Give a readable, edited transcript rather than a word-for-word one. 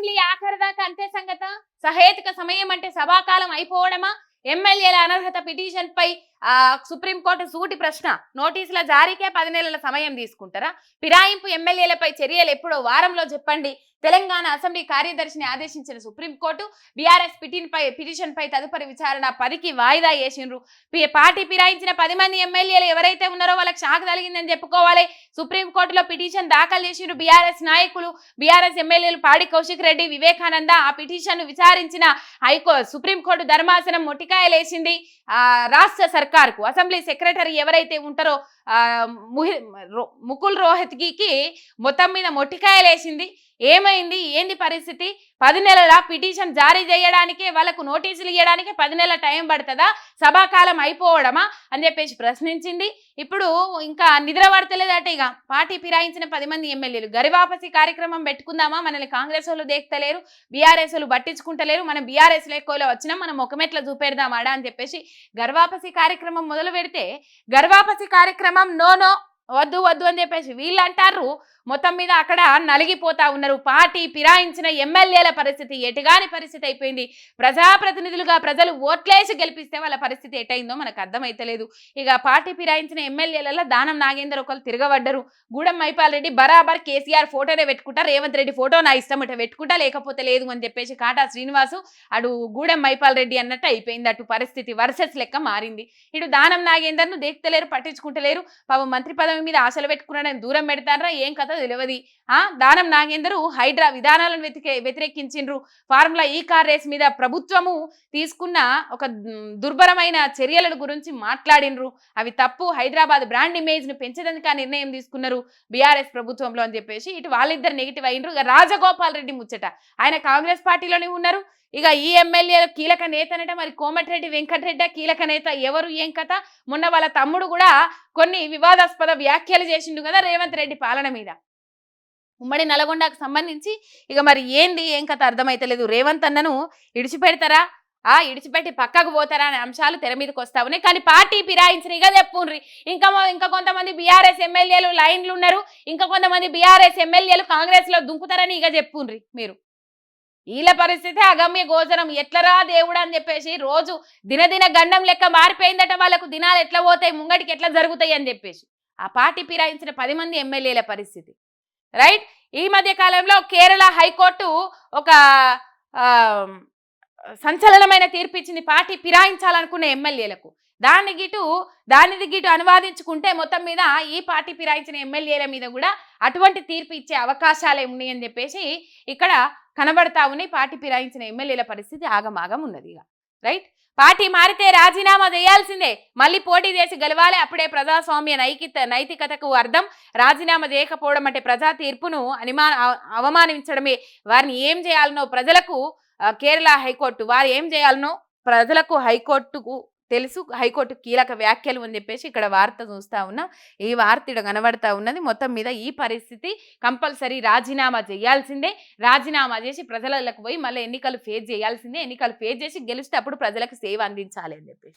Assembly ఆఖరి దాకా అంతే సంగత. సహేతుక సమయం అంటే సభాకాలం అయిపోవడమా? ఎమ్మెల్యేల అనర్హత పిటిషన్ పై సుప్రీంకోర్టు సూటి ప్రశ్న. నోటీసుల జారీకే 10 నెలల సమయం తీసుకుంటారా? ఫిరాయింపు ఎమ్మెల్యేలపై చర్యలు ఎప్పుడో వారంలో చెప్పండి. తెలంగాణ అసెంబ్లీ కార్యదర్శిని ఆదేశించిన సుప్రీంకోర్టు బీఆర్ఎస్ పిటిషన్ పై తదుపరి విచారణ 10కి వాయిదా వేసిండ్రు. పార్టీ ఫిరాయించిన 10 మంది ఎమ్మెల్యేలు ఎవరైతే ఉన్నారో వాళ్ళకి షాక్ తగిలిందని చెప్పుకోవాలి. సుప్రీంకోర్టులో పిటిషన్ దాఖలు చేసిండ్రు బీఆర్ఎస్ నాయకులు. బీఆర్ఎస్ ఎమ్మెల్యేలు పాడి కౌశిక్ రెడ్డి, వివేకానంద. ఆ పిటిషన్ ను విచారించిన సుప్రీంకోర్టు ధర్మాసనం మొట్టికాయలేసింది రాష్ట్ర సర్కార్కు. అసెంబ్లీ సెక్రటరీ ఎవరైతే ఉంటారో ముకుల్ రోహత్గికి మొత్తం మీద మొట్టికాయలేసింది. ఏమైంది, ఏంది పరిస్థితి? 10 నెలల పిటిషన్ జారీ చేయడానికే, వాళ్ళకు నోటీసులు ఇవ్వడానికే 10 నెలల టైం పడుతుందా? సభాకాలం అయిపోవడమా అని చెప్పేసి ప్రశ్నించింది. ఇప్పుడు ఇంకా నిద్ర పడతలేదట. ఇక పార్టీ ఫిరాయించిన 10 మంది ఎమ్మెల్యేలు గరివాపసి కార్యక్రమం పెట్టుకుందామా? మనల్ని కాంగ్రెస్ వాళ్ళు దేక్తలేరు, బీఆర్ఎస్ వాళ్ళు పట్టించుకుంటలేరు, మనం బీఆర్ఎస్ లెక్కలో వచ్చినాం, మనం ముఖమెట్లా చూపెడదామాడా అని చెప్పేసి గర్వాపసి కార్యక్రమం మొదలు పెడితే, గర్వాపసి కార్యక్రమం నో వద్దు వద్దు అని చెప్పేసి వీళ్ళు అంటారు. మొత్తం మీద అక్కడ నలిగిపోతా ఉన్నారు. పార్టీ ఫిరాయించిన ఎమ్మెల్యేల పరిస్థితి ఎటుగాని పరిస్థితి అయిపోయింది. ప్రజాప్రతినిధులుగా ప్రజలు ఓట్లేసి గెలిపిస్తే వాళ్ళ పరిస్థితి ఎటైందో మనకు అర్థమైతలేదు. ఇక పార్టీ ఫిరాయించిన ఎమ్మెల్యేలలో దానం నాగేందర్ ఒకరు తిరగబడ్డరు. గూడెం మైపాల్ రెడ్డి బరాబర్ కేసీఆర్ ఫోటోనే పెట్టుకుంటా, రేవంత్ రెడ్డి ఫోటో నా ఇష్టం ఇట పెట్టుకుంటా, లేకపోతే లేదు అని చెప్పేసి కాటా శ్రీనివాసు అటు గూడెం మైపాల్ రెడ్డి అన్నట్టు అయిపోయింది. అటు పరిస్థితి వర్సెస్ లెక్క మారింది. ఇటు దానం నాగేందర్ ను దేక్తలేరు, పట్టించుకుంటలేరు. పాపం మంత్రి పదవి మీద ఆశలు పెట్టుకున్నాడని దూరం పెడతారా ఏం కథ తెలియదు. దానం నాగేందర్ హైడ్రా విధానాలను వ్యతిరేకించిండ్రు. ఫార్ములా ఈ కార్ రేస్ మీద ప్రభుత్వము తీసుకున్న ఒక దుర్భరమైన చర్యల గురించి మాట్లాడినరు. అవి తప్పు, హైదరాబాద్ బ్రాండ్ ఇమేజ్ ను పెంచడానికి ఆ నిర్ణయం తీసుకున్నారు బీఆర్ఎస్ ప్రభుత్వంలో అని చెప్పేసి ఇటు వాళ్ళిద్దరు నెగిటివ్ అయినరు. ఇక రాజగోపాల్ రెడ్డి ముచ్చట, ఆయన కాంగ్రెస్ పార్టీలోనే ఉన్నారు. ఇక ఈ ఎమ్మెల్యేలు కీలక నేత అనట. మరి కోమటిరెడ్డి వెంకటరెడ్డి కీలక నేత ఎవరు, ఏం కథ? మొన్న వాళ్ళ తమ్ముడు కూడా కొన్ని వివాదాస్పద వ్యాఖ్యలు చేసిండు కదా రేవంత్ రెడ్డి పాలన మీద, ఉమ్మడి నల్గొండకు సంబంధించి. ఇక మరి ఏంది ఏం కథ అర్థమైతలేదు. రేవంత్ అన్నను ఇడిచిపెడతారా, ఇడిచిపెట్టి పక్కకు పోతారా అనే అంశాలు తెర మీదకి వస్తా ఉన్నాయి. కానీ పార్టీ ఫిరాయించిన ఇక చెప్పుండ్రి. ఇంకా కొంతమంది బీఆర్ఎస్ ఎమ్మెల్యేలు లైన్లు ఉన్నారు, ఇంకా కొంతమంది బీఆర్ఎస్ ఎమ్మెల్యేలు కాంగ్రెస్ లో దుంకుతారని ఇక చెప్పుండ్రి మీరు. వీళ్ళ పరిస్థితి అగమ్య గోచరం. ఎట్లరా దేవుడు అని చెప్పేసి రోజు దినదిన గండం లెక్క మారిపోయిందట. వాళ్ళకు దినాలు ఎట్లా పోతాయి, ముంగటికి ఎట్లా జరుగుతాయి అని చెప్పేసి ఆ పార్టీ ఫిరాయించిన 10 మంది ఎమ్మెల్యేల పరిస్థితి. రైట్. ఈ మధ్య కాలంలో కేరళ హైకోర్టు ఒక సంచలనమైన తీర్పు ఇచ్చింది పార్టీ ఫిరాయించాలనుకునే ఎమ్మెల్యేలకు. దానిది గిటు అనువాదించుకుంటే మొత్తం మీద ఈ పార్టీ ఫిరాయించిన ఎమ్మెల్యేల మీద కూడా అటువంటి తీర్పు ఇచ్చే అవకాశాలే ఉన్నాయని చెప్పేసి ఇక్కడ కనబడతా ఉన్నాయి. పార్టీ ఫిరాయించిన ఎమ్మెల్యేల పరిస్థితి ఆగమాగం ఉన్నది. ఇక రైట్. పార్టీ మారితే రాజీనామా చేయాల్సిందే, మళ్ళీ పోటీ చేసి గెలవాలి, అప్పుడే ప్రజాస్వామ్య నైతికతకు అర్థం. రాజీనామా చేయకపోవడం అంటే ప్రజా తీర్పును అవమానించడమే. వారిని ఏం చేయాలనో ప్రజలకు కేరళ హైకోర్టు వారు ఏం చేయాలనో ప్రజలకు హైకోర్టుకు తెలుసు. హైకోర్టు కీలక వ్యాఖ్యలు అని చెప్పేసి ఇక్కడ వార్త చూస్తా ఉన్నాం. ఈ వార్త ఇక్కడ కనబడతా ఉన్నది. మొత్తం మీద ఈ పరిస్థితి కంపల్సరీ రాజీనామా చేయాల్సిందే. రాజీనామా చేసి ప్రజలకు పోయి మళ్ళీ ఎన్నికలు ఫేస్ చేయాల్సిందే. ఎన్నికలు ఫేస్ చేసి గెలిస్తే అప్పుడు ప్రజలకు సేవ అందించాలి అని చెప్పేసి